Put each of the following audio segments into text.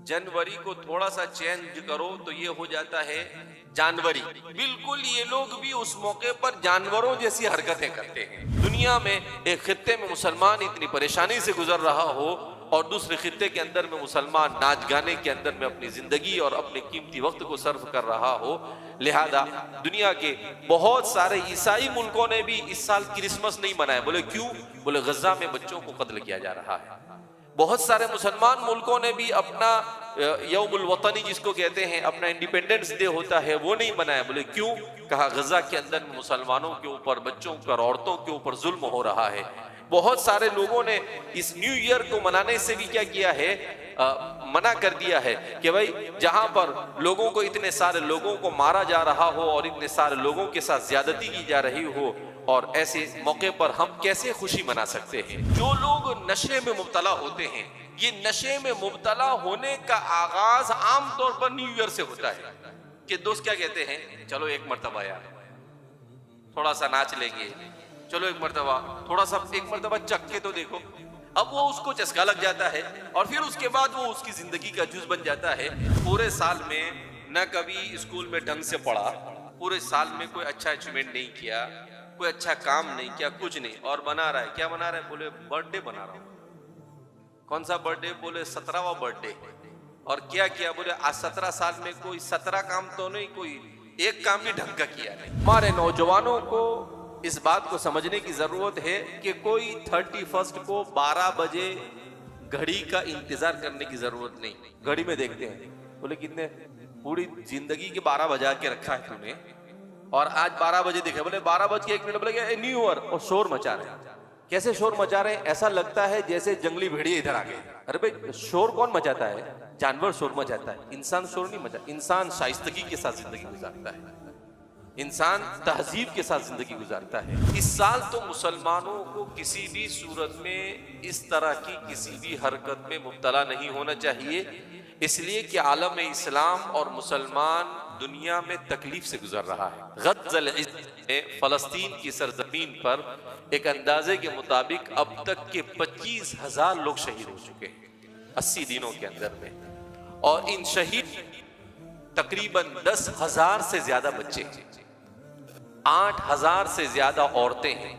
जनवरी को थोड़ा सा चेंज करो तो ये हो जाता है जानवरी। बिल्कुल ये लोग भी उस मौके पर जानवरों जैसी हरकतें करते हैं। दुनिया में एक खित्ते में मुसलमान इतनी परेशानी से गुजर रहा हो और दूसरे खित्ते के अंदर में मुसलमान नाच गाने के अंदर में अपनी जिंदगी और अपने कीमती वक्त को सर्व कर रहा हो, लिहाजा दुनिया के बहुत सारे ईसाई मुल्कों ने भी इस साल क्रिसमस नहीं मनाया। बोले क्यों? बोले गजा में बच्चों को कत्ल किया जा रहा है। बहुत सारे मुसलमान मुल्कों ने भी अपना यौमुल वतनी जिसको कहते हैं, अपना इंडिपेंडेंस डे होता है, वो नहीं मनाया। बोले क्यों? कहा गजा के अंदर मुसलमानों के ऊपर, बच्चों पर, औरतों के ऊपर जुल्म हो रहा है। बहुत सारे लोगों ने इस न्यू ईयर को मनाने से भी क्या किया है, मना कर दिया है कि भाई जहां पर लोगों को, इतने सारे लोगों को मारा जा रहा हो और इतने सारे लोगों के साथ ज्यादती की जा रही हो, और ऐसे मौके पर हम कैसे खुशी मना सकते हैं। जो लोग नशे में मुब्तला होते हैं, ये नशे में मुब्तला होने का आगाज आमतौर पर न्यू ईयर से होता है कि दोस्त क्या कहते हैं, चलो एक मर्तबा यार थोड़ा सा नाच लेंगे, चलो एक मर्तबा थोड़ा सा, एक मर्तबा चख के तो देखो। अब वो उसको चस्का लग जाता है और फिर उसके बाद वो उसकी जिंदगी का जुज बन जाता है। पूरे साल में न कभी स्कूल में ढंग से पढ़ा, पूरे साल में कोई अच्छा अचीवमेंट नहीं किया, कोई अच्छा काम नहीं किया, कुछ नहीं, और बना रहा है। क्या बना रहा है? बोले बर्थडे बना रहा हूं। कौन सा बर्थडे? बोले 17वां बर्थडे। और क्या किया? बोले आज 17 साल में कोई 17 काम तो नहीं, कोई एक काम भी ढंग का किया नहीं। हमारे नौजवानों को इस बात को समझने की जरूरत है कि कोई 31 को 12 बजे घड़ी का इंतजार करने की जरूरत नहीं। घड़ी में देखते हैं, बोले कितने, पूरी जिंदगी के 12 बजा के रखा है तूने और आज 12 बजे देखे, बोले 12:01। बोले क्या न्यू ईयर, और शोर मचा रहे हैं। कैसे शोर मचा रहे हैं? ऐसा लगता है जैसे जंगली भेड़िए इधर आ गए। अरे भाई, शोर कौन मचाता है? जानवर शोर मचाता है, इंसान शोर नहीं मचा। इंसान शाइस्तगी के साथ जिंदगी गुजारता है, इंसान तहजीब के साथ जिंदगी गुजारता है। इस साल तो मुसलमानों को किसी भी सूरत में इस तरह की किसी भी हरकत में मुब्तला नहीं होना चाहिए, इसलिए कि आलम इस्लाम और मुसलमान दुनिया में तकलीफ से गुजर रहा है। गज़ल में फलस्तीन की सरजमीन पर एक अंदाजे के मुताबिक अब तक के 25,000 लोग शहीद हो चुके हैं 80 दिनों के अंदर में, और इन शहीद तकरीबन 10,000 से ज्यादा बच्चे हैं, 8,000 से ज्यादा औरतें हैं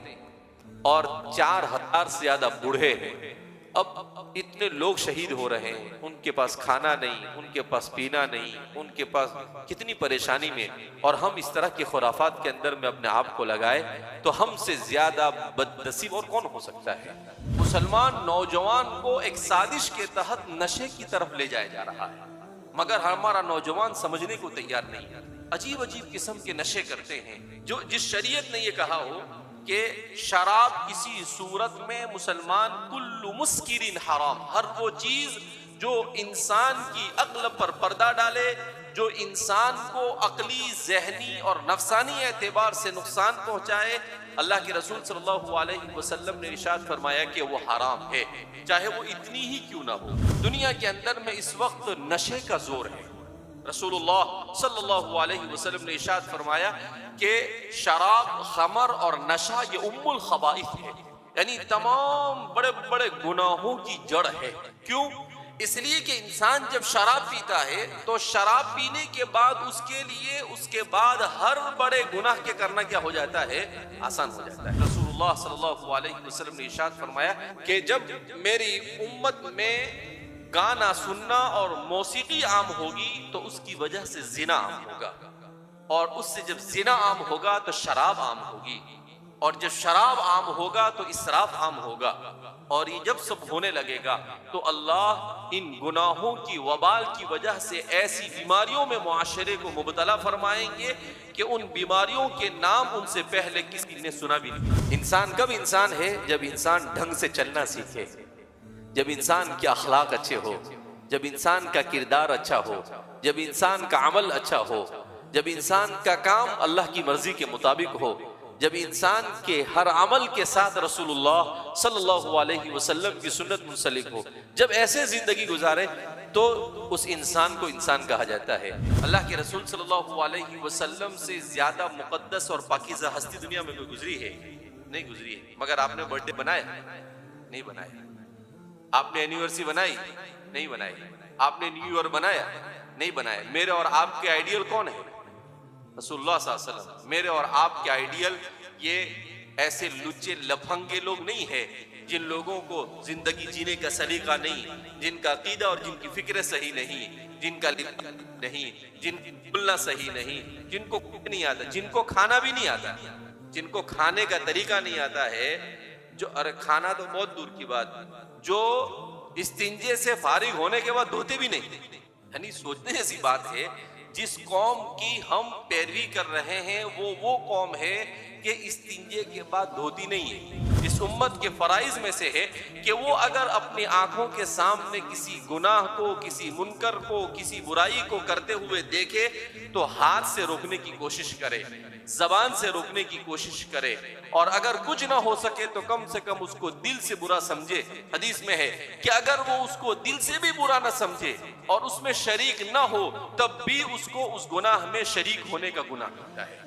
और 4,000 से ज्यादा बूढ़े हैं। अब इतने लोग शहीद हो रहे हैं, उनके पास खाना नहीं, उनके पास पीना नहीं, उनके पास कितनी परेशानी में, और हम इस तरह के खुराफात के अंदर में अपने आप को लगाए तो हमसे ज्यादा बदनसीब और कौन हो सकता है। मुसलमान नौजवान को एक साजिश के तहत नशे की तरफ ले जाया जा रहा है, मगर हमारा नौजवान समझने को तैयार नहीं है। अजीब अजीब किस्म के नशे करते हैं, जो जिस शरीयत ने ये कहा हो कि शराब किसी सूरत में मुसलमान, कुल्लु मुस्किरिन हराम, हर वो चीज जो इंसान की अक्ल पर पर्दा डाले, जो इंसान को अकली, जहनी और नफसानी एतबार से नुकसान पहुंचाए, अल्लाह के रसूल सल्लल्लाहु अलैहि वसल्लम ने इरशाद फरमाया कि वो हराम है, चाहे वो इतनी ही क्यों ना हो। दुनिया के अंदर में इस वक्त नशे का जोर है। रसूलुल्लाह सल्लल्लाहु अलैहि वसल्लम ने इरशाद फरमाया कि शराब, खमर और नशा ये उम्मुल खबाइस है, यानी तमाम बड़े बड़े गुनाहों की जड़ है। क्यों? इसलिए कि इंसान जब शराब पीता है तो शराब पीने के बाद उसके लिए उसके बाद हर बड़े गुनाह के करना क्या हो जाता है? आसान हो जाता है। रसूलुल्लाह सल्लल्लाहु अलैहि वसल्लम ने इरशाद फरमाया कि जब मेरी उम्मत में गाना सुनना और मौसीकी आम होगी तो उसकी वजह से जिना आम होगा, और उससे जब जिना आम होगा तो शराब आम होगी, और जब शराब आम होगा तो इसराफ आम होगा, और ये जब सब होने लगेगा तो अल्लाह इन गुनाहों की वबाल की वजह से ऐसी बीमारियों में मुआशरे को मुबतला फरमाएंगे कि उन बीमारियों के नाम उनसे पहले किसी ने सुना भी नहीं। इंसान कब इंसान है? जब इंसान ढंग से चलना सीखे, जब इंसान के अखलाक अच्छे हो, जब इंसान का किरदार अच्छा हो, जब इंसान का अमल अच्छा हो, जब इंसान का काम अल्लाह की मर्जी के मुताबिक हो, जब इंसान के हर अमल के साथ रसूलुल्लाह सल्लल्लाहु अलैहि वसल्लम की सुन्नत मुंसलिक हो, जब ऐसे जिंदगी गुजारे तो उस इंसान को इंसान कहा जाता है। अल्लाह के रसूल सल्लल्लाहु अलैहि वसल्लम से ज्यादा मुकद्दस और पाकीज़ा हस्ती दुनिया में कोई गुजरी है? नहीं गुजरी है। मगर आपने बर्थडे बनाया? नहीं बनाया। आपने एनिवर्सरी बनाई? नहीं बनाई। आपने न्यू ईयर बनाया? नहीं बनाया। मेरे और आपके आइडियल कौन है? रसूलुल्लाह सल्लल्लाहु अलैहि वसल्लम। मेरे और आपके आइडियल ये ऐसे लुच्चे लफंगे लोग नहीं है जिन लोगों को जिंदगी जीने का सलीका नहीं, जिनका अकीदा और जिनकी फिक्र सही नहीं, जिनका नहीं, जिनकी बोलना सही नहीं, जिनको नहीं आता, जिनको खाना भी नहीं आता, जिनको खाने का तरीका नहीं आता है, जो अरे खाना तो बहुत दूर की बात, जो इस्तिंजे से फारिग होने के बाद धोते भी नहीं। यानी सोचने जैसी बात है। जिस कौम की हम पैरवी कर रहे हैं वो कौम है कि इस्तिंजे के बाद धोती नहीं है। इस उम्मत के फराइज में से है कि वो अगर अपनी आंखों के सामने किसी गुनाह को, किसी मुनकर को, किसी बुराई को करते हुए देखे तो हाथ से रोकने की कोशिश करे, जबान से रोकने की कोशिश करे, और अगर कुछ ना हो सके तो कम से कम उसको दिल से बुरा समझे। हदीस में है कि अगर वो उसको दिल से भी बुरा ना समझे और उसमें शरीक ना हो तब भी उसको उस गुनाह में शरीक होने का गुनाह होता है।